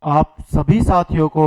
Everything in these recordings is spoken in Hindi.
आप सभी साथियों को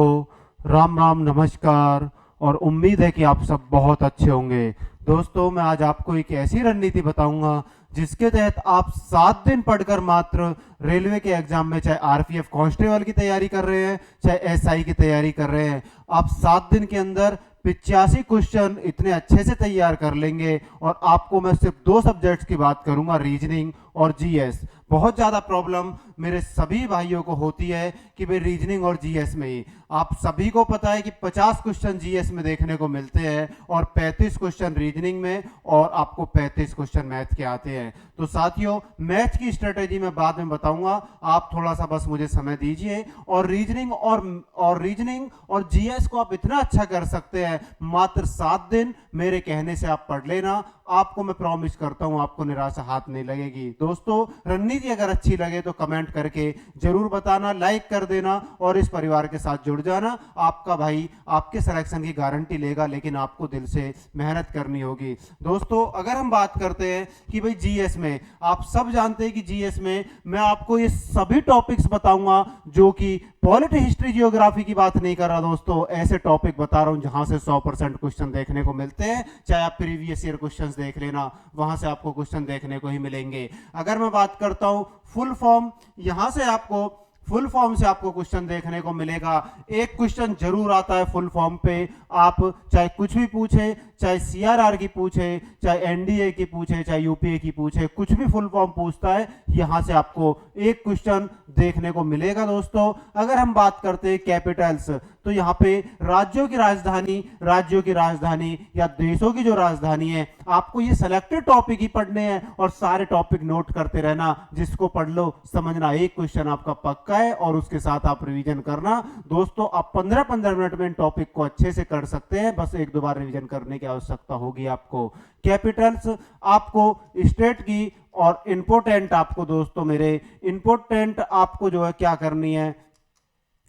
राम राम नमस्कार। और उम्मीद है कि आप सब बहुत अच्छे होंगे। दोस्तों, मैं आज आपको एक ऐसी रणनीति बताऊंगा जिसके तहत आप 7 दिन पढ़कर मात्र रेलवे के एग्जाम में, चाहे आरपीएफ कांस्टेबल की तैयारी कर रहे हैं चाहे एसआई की तैयारी कर रहे हैं, आप 7 दिन के अंदर 85 क्वेश्चन इतने अच्छे से तैयार कर लेंगे। और आपको मैं सिर्फ 2 सब्जेक्ट्स की बात करूंगा, रीजनिंग और जीएस। बहुत ज्यादा प्रॉब्लम मेरे सभी भाइयों को होती है कि भाई रीजनिंग और जीएस में ही, आप सभी को पता है कि 50 क्वेश्चन जीएस में देखने को मिलते हैं और 35 क्वेश्चन रीजनिंग में, और आपको 35 क्वेश्चन मैथ के आते हैं। तो साथियों, मैथ की स्ट्रेटेजी मैं बाद में बताऊंगा, आप थोड़ा सा बस मुझे समय दीजिए। और रीजनिंग और जीएस को आप इतना अच्छा कर सकते हैं, मात्र 7 दिन मेरे कहने से आप पढ़ लेना। आपको मैं प्रॉमिस करता हूं, आपको निराशा हाथ नहीं लगेगी। दोस्तों, रणनीति अगर अच्छी लगे तो कमेंट करके जरूर बताना, लाइक कर देना और इस परिवार के साथ जुड़ जाना। आपका भाई आपके सिलेक्शन की गारंटी लेगा, लेकिन आपको दिल से मेहनत करनी होगी। दोस्तों, अगर हम बात करते हैं कि भाई जीएस में, आप सब जानते हैं कि जीएस में मैं आपको ये सभी टॉपिक्स बताऊंगा जो कि पॉलिटी, हिस्ट्री, जियोग्राफी की बात नहीं कर रहा दोस्तों, ऐसे टॉपिक बता रहा हूं जहां से 100% क्वेश्चन देखने को मिलते हैं। चाहे आप प्रीवियस ईयर क्वेश्चंस देख लेना, वहां से आपको क्वेश्चन देखने को ही मिलेंगे। अगर मैं बात करता हूं फुल फॉर्म, यहां से आपको फुल फॉर्म से आपको क्वेश्चन देखने को मिलेगा। एक क्वेश्चन जरूर आता है फुल फॉर्म पे, आप चाहे कुछ भी पूछे, चाहे सीआरआर की पूछे, चाहे एनडीए की पूछे, चाहे यूपीए की पूछे, कुछ भी फुल फॉर्म पूछता है, यहां से आपको एक क्वेश्चन देखने को मिलेगा। दोस्तों, अगर हम बात करते हैं कैपिटल्स, तो यहां पे राज्यों की राजधानी या देशों की जो राजधानी है, आपको ये सिलेक्टेड टॉपिक ही पढ़ने हैं और सारे टॉपिक नोट करते रहना। जिसको पढ़ लो, समझना एक क्वेश्चन आपका पक्का है और उसके साथ आप रिवीजन करना। दोस्तों, आप 15-15 मिनट में इन टॉपिक को अच्छे से कर सकते हैं, बस एक दो बार रिवीजन करने की आवश्यकता होगी आपको। कैपिटल्स आपको स्टेट की, और इंपोर्टेंट आपको, दोस्तों मेरे, इंपोर्टेंट आपको जो है क्या करनी है,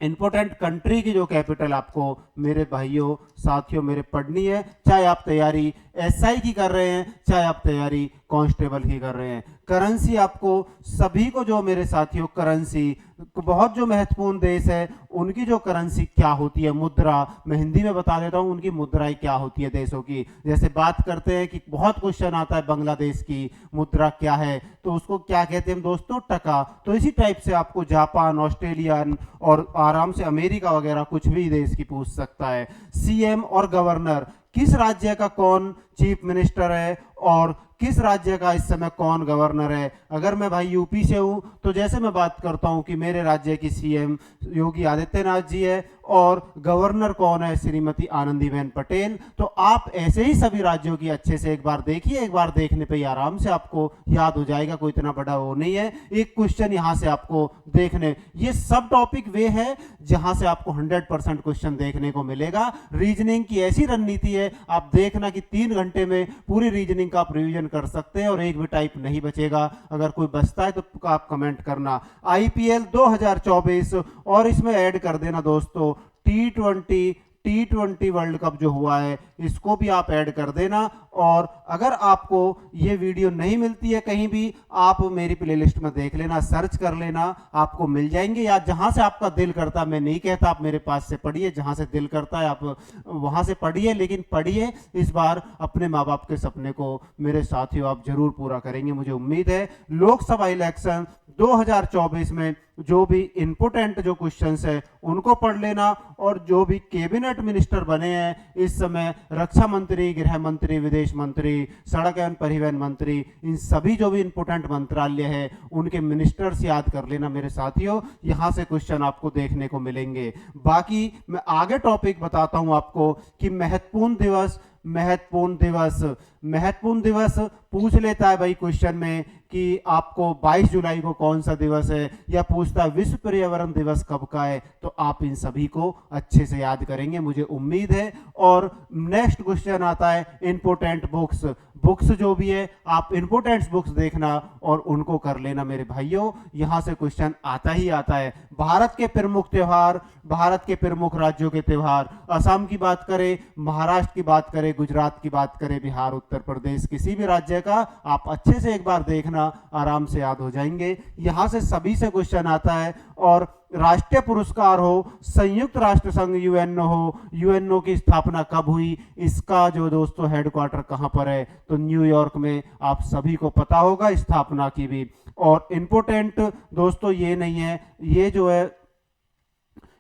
इंपोर्टेंट कंट्री की जो कैपिटल आपको मेरे भाइयों साथियों मेरे पढ़नी है। चाहे आप तैयारी एसआई की कर रहे हैं, चाहे आप तैयारी कांस्टेबल की कर रहे हैं। करेंसी आपको सभी को, जो मेरे साथियों, करेंसी बहुत जो महत्वपूर्ण देश है उनकी जो करेंसी क्या होती है, मुद्रा, मैं हिंदी में बता देता हूं उनकी मुद्राएं क्या होती है देशों की। जैसे बात करते हैं कि बहुत क्वेश्चन आता है बांग्लादेश की मुद्रा क्या है, तो उसको क्या कहते हैं दोस्तों, टका। तो इसी टाइप से आपको जापान, ऑस्ट्रेलिया और आराम से अमेरिका वगैरह कुछ भी देश की पूछ सकता है। सीएम और गवर्नर, किस राज्य का कौन चीफ मिनिस्टर है और किस राज्य का इस समय कौन गवर्नर है। अगर मैं भाई यूपी से हूं तो जैसे मैं बात करता हूं कि मेरे राज्य की सीएम योगी आदित्यनाथ जी है और गवर्नर कौन है, श्रीमती आनंदीबेन पटेल। तो आप ऐसे ही सभी राज्यों की अच्छे से एक बार देखिए, एक बार देखने पे ही आराम से आपको याद हो जाएगा, कोई इतना बड़ा वो नहीं है। एक क्वेश्चन यहां से आपको देखने, ये सब टॉपिक वे है जहां से आपको 100% क्वेश्चन देखने को मिलेगा। रीजनिंग की ऐसी रणनीति है, आप देखना कि 3 घंटे में पूरी रीजनिंग का आप रिवीजन कर सकते हैं और एक भी टाइप नहीं बचेगा। अगर कोई बचता है तो आप कमेंट करना। आईपीएल 2024 और इसमें ऐड कर देना दोस्तों टी20 वर्ल्ड कप जो हुआ है, इसको भी आप ऐड कर देना। और अगर आपको ये वीडियो नहीं मिलती है कहीं भी, आप मेरी प्लेलिस्ट में देख लेना, सर्च कर लेना, आपको मिल जाएंगे। या जहां से आपका दिल करता, मैं नहीं कहता आप मेरे पास से पढ़िए, जहां से दिल करता है आप वहां से पढ़िए, लेकिन पढ़िए इस बार अपने माँ बाप के सपने को मेरे साथियों आप जरूर पूरा करेंगे, मुझे उम्मीद है। लोकसभा इलेक्शन 2024 में जो भी इंपोर्टेंट जो क्वेश्चंस है उनको पढ़ लेना, और जो भी कैबिनेट मिनिस्टर बने हैं इस समय, रक्षा मंत्री, गृह मंत्री, विदेश मंत्री, सड़क एवं परिवहन मंत्री, इन सभी जो भी इंपोर्टेंट मंत्रालय है उनके मिनिस्टर्स याद कर लेना मेरे साथियों। यहां से क्वेश्चन आपको देखने को मिलेंगे। बाकी मैं आगे टॉपिक बताता हूं आपको कि महत्वपूर्ण दिवस पूछ लेता है भाई क्वेश्चन में कि आपको 22 जुलाई को कौन सा दिवस है, या पूछता है विश्व पर्यावरण दिवस कब का है, तो आप इन सभी को अच्छे से याद करेंगे, मुझे उम्मीद है। और नेक्स्ट क्वेश्चन आता है इंपोर्टेंट बुक्स जो भी है आप इंपोर्टेंट बुक्स देखना और उनको कर लेना मेरे भाइयों। यहां से क्वेश्चन आता ही आता है। भारत के प्रमुख त्योहार, भारत के प्रमुख राज्यों के त्योहार, असम की बात करें, महाराष्ट्र की बात करें, गुजरात की बात करें, बिहार, उत्तर प्रदेश, किसी भी राज्य का आप अच्छे से एक बार देखना, आराम से याद हो जाएंगे। यहां से सभी से क्वेश्चन आता है। और राष्ट्रीय पुरस्कार हो, संयुक्त राष्ट्र संघ यूएनओ हो, यूएनओ की स्थापना कब हुई, इसका जो दोस्तों हेडक्वार्टर कहां पर है, तो न्यूयॉर्क में, आप सभी को पता होगा स्थापना की भी। और इंपोर्टेंट दोस्तों ये नहीं है, ये जो है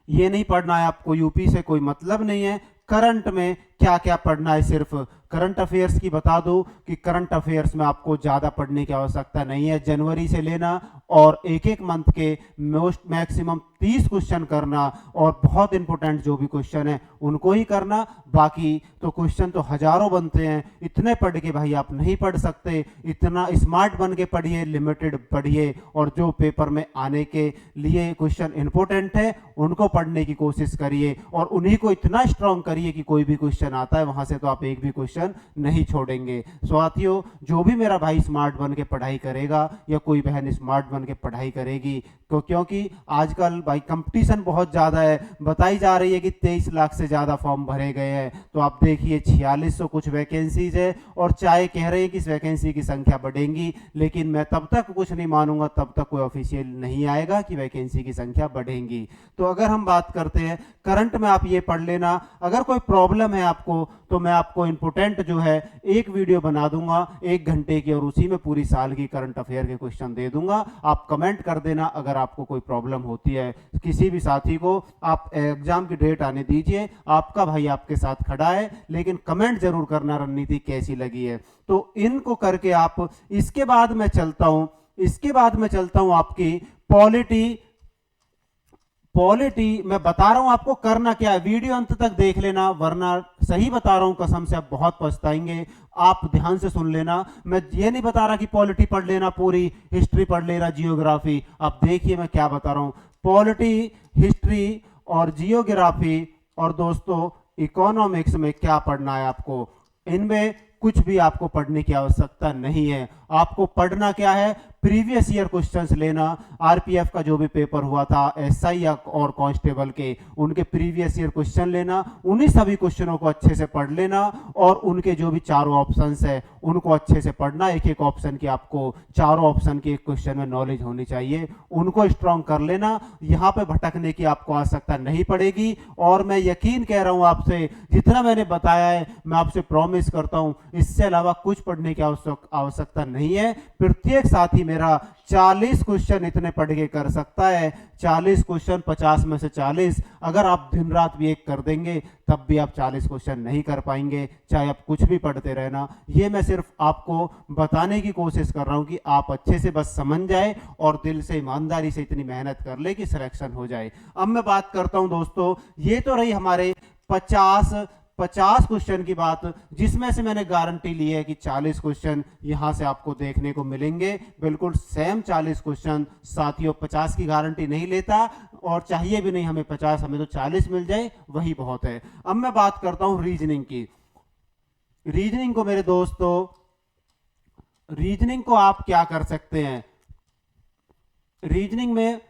ये नहीं पढ़ना है आपको, यूपी से कोई मतलब नहीं है। करंट में क्या क्या पढ़ना है, सिर्फ करंट अफेयर्स की बता दूं कि करंट अफेयर्स में आपको ज्यादा पढ़ने की आवश्यकता नहीं है। जनवरी से लेना और एक एक मंथ के मैक्सिमम 30 क्वेश्चन करना, और बहुत इंपॉर्टेंट जो भी क्वेश्चन है उनको ही करना। बाकी तो क्वेश्चन तो हजारों बनते हैं, इतने पढ़ के भाई आप नहीं पढ़ सकते। इतना स्मार्ट बन के पढ़िए, लिमिटेड पढ़िए, और जो पेपर में आने के लिए क्वेश्चन इंपॉर्टेंट है उनको पढ़ने की कोशिश करिए, और उन्हीं को इतना स्ट्रांग करिए कि कोई भी क्वेश्चन आता है वहां से तो आप एक भी क्वेश्चन नहीं छोड़ेंगे। साथियों, जो भी मेरा भाई स्मार्ट बन के पढ़ाई करेगा या कोई बहन स्मार्ट बन के पढ़ाई करेगी, तो क्योंकि आजकल भाई कंपटीशन बहुत ज्यादा है, बताई जा रही है कि 23 लाख से ज्यादा फॉर्म भरे गए हैं। तो आप देखिए 4600 कुछ वैकेंसीज है, और चाहे कह रहे हैं कि इस वैकेंसी की संख्या बढ़ेगी, लेकिन मैं तब तक कुछ नहीं मानूंगा, तब तक कोई ऑफिशियल नहीं आएगा कि वैकेंसी की संख्या बढ़ेगी। तो अगर हम बात करते हैं करंट में, आप ये पढ़ लेना। अगर कोई प्रॉब्लम है आपको तो मैं आपको इंपोर्टेंट जो है एक वीडियो बना दूंगा 1 घंटे की, और उसी में पूरी साल की करंट अफेयर के क्वेश्चन दे दूंगा। आप कमेंट कर देना अगर आपको कोई प्रॉब्लम होती है। किसी भी साथी को आप एग्जाम की डेट आने दीजिए, आपका भाई आपके साथ खड़ा है, लेकिन कमेंट जरूर करना रणनीति कैसी लगी है। तो इनको करके आप, इसके बाद मैं चलता हूं आपकी पॉलिटी मैं बता रहा हूं आपको करना क्या है। वीडियो अंत तक देख लेना, वरना सही बता रहा हूं कसम से आप बहुत पछताएंगे। आप ध्यान से सुन लेना, मैं ये नहीं बता रहा कि पॉलिटी पढ़ लेना, पूरी हिस्ट्री पढ़ लेना, जियोग्राफी। आप देखिए मैं क्या बता रहा हूं। पॉलिटी, हिस्ट्री और जियोग्राफी और दोस्तों इकोनॉमिक्स में क्या पढ़ना है आपको, इनमें कुछ भी आपको पढ़ने की आवश्यकता नहीं है। आपको पढ़ना क्या है, प्रीवियस ईयर क्वेश्चंस लेना। आरपीएफ का जो भी पेपर हुआ था, एसआई और कांस्टेबल के, उनके प्रीवियस ईयर क्वेश्चन लेना, उन्हीं सभी क्वेश्चनों को अच्छे से पढ़ लेना, और उनके जो भी चारों ऑप्शंस है उनको अच्छे से पढ़ना। एक एक ऑप्शन की आपको, चारों ऑप्शन की एक क्वेश्चन में नॉलेज होनी चाहिए, उनको स्ट्रांग कर लेना। यहां पे भटकने की आपको आवश्यकता नहीं पड़ेगी। और मैं यकीन कह रहा हूं आपसे, जितना मैंने बताया है मैं आपसे प्रॉमिस करता हूं, इससे अलावा कुछ पढ़ने की आवश्यकता नहीं है। प्रत्येक साथी मेरा 40 क्वेश्चन इतने पढ़ के कर सकता है। 40 क्वेश्चन, 50 में से 40। अगर आप दिन रात भी एक कर देंगे तब भी आप 40 क्वेश्चन नहीं कर पाएंगे, चाहे आप कुछ भी पढ़ते रहना। ये मैं सिर्फ आपको बताने की कोशिश कर रहा हूं कि आप अच्छे से बस समझ जाए और दिल से ईमानदारी से इतनी मेहनत कर ले कि सिलेक्शन हो जाए। अब मैं बात करता हूं दोस्तों, ये तो रही हमारे 50 क्वेश्चन की बात, जिसमें से मैंने गारंटी ली है कि 40 क्वेश्चन यहां से आपको देखने को मिलेंगे, बिल्कुल सेम 40 क्वेश्चन। साथियों 50 की गारंटी नहीं लेता, और चाहिए भी नहीं हमें 50, हमें तो 40 मिल जाए वही बहुत है। अब मैं बात करता हूं रीजनिंग की। रीजनिंग को मेरे दोस्तों, रीजनिंग को आप क्या कर सकते हैं, रीजनिंग में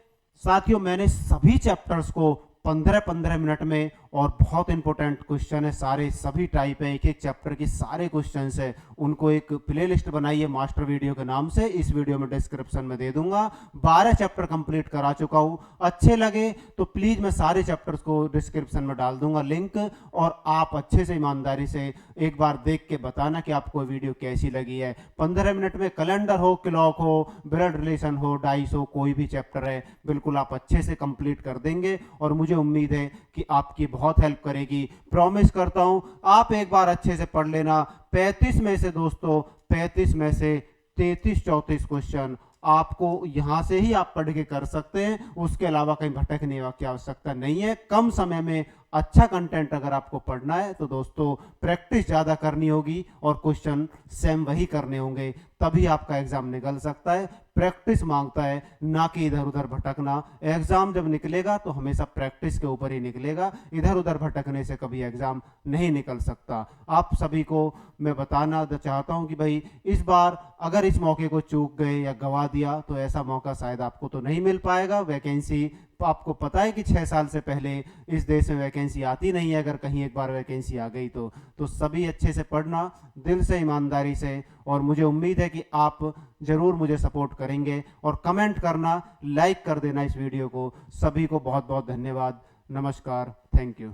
साथियों मैंने सभी चैप्टर्स को 15-15 मिनट में, और बहुत इंपॉर्टेंट क्वेश्चन है सारे, सभी टाइप है, एक एक चैप्टर की सारे क्वेश्चंस है, उनको एक प्लेलिस्ट बनाई है मास्टर वीडियो के नाम से, इस वीडियो में डिस्क्रिप्शन में दे दूंगा। 12 चैप्टर कंप्लीट करा चुका हूं। अच्छे लगे तो प्लीज मैं सारे चैप्टर्स को डिस्क्रिप्शन में डाल दूंगा लिंक, और आप अच्छे से ईमानदारी से एक बार देख के बताना कि आपको वीडियो कैसी लगी है। 15 मिनट में कैलेंडर हो, क्लॉक हो, ब्लड रिलेशन हो, डाइस हो, कोई भी चैप्टर है, बिल्कुल आप अच्छे से कंप्लीट कर देंगे, और मुझे उम्मीद है कि आपकी बहुत हेल्प करेगी। प्रॉमिस करता हूं, आप एक बार अच्छे से पढ़ लेना। 35 में से दोस्तों, 35 में से 33-34 क्वेश्चन आपको यहां से ही आप पढ़ के कर सकते हैं, उसके अलावा कहीं भटकने की आवश्यकता नहीं है। कम समय में अच्छा कंटेंट अगर आपको पढ़ना है तो दोस्तों प्रैक्टिस ज्यादा करनी होगी, और क्वेश्चन सेम वही करने होंगे, तभी आपका एग्जाम निकल सकता है। प्रैक्टिस मांगता है, ना कि इधर उधर भटकना। एग्जाम जब निकलेगा तो हमेशा प्रैक्टिस के ऊपर ही निकलेगा, इधर उधर भटकने से कभी एग्जाम नहीं निकल सकता। आप सभी को मैं बताना चाहता हूं कि भाई इस बार अगर इस मौके को चूक गए या गवा दिया तो ऐसा मौका शायद आपको तो नहीं मिल पाएगा। वैकेंसी आपको पता है कि 6 साल से पहले इस देश में वैकेंसी आती नहीं है, अगर कहीं एक बार वैकेंसी आ गई तो सभी अच्छे से पढ़ना, दिल से, ईमानदारी से, और मुझे उम्मीद है कि आप ज़रूर मुझे सपोर्ट करेंगे, और कमेंट करना, लाइक कर देना इस वीडियो को। सभी को बहुत बहुत धन्यवाद। नमस्कार, थैंक यू।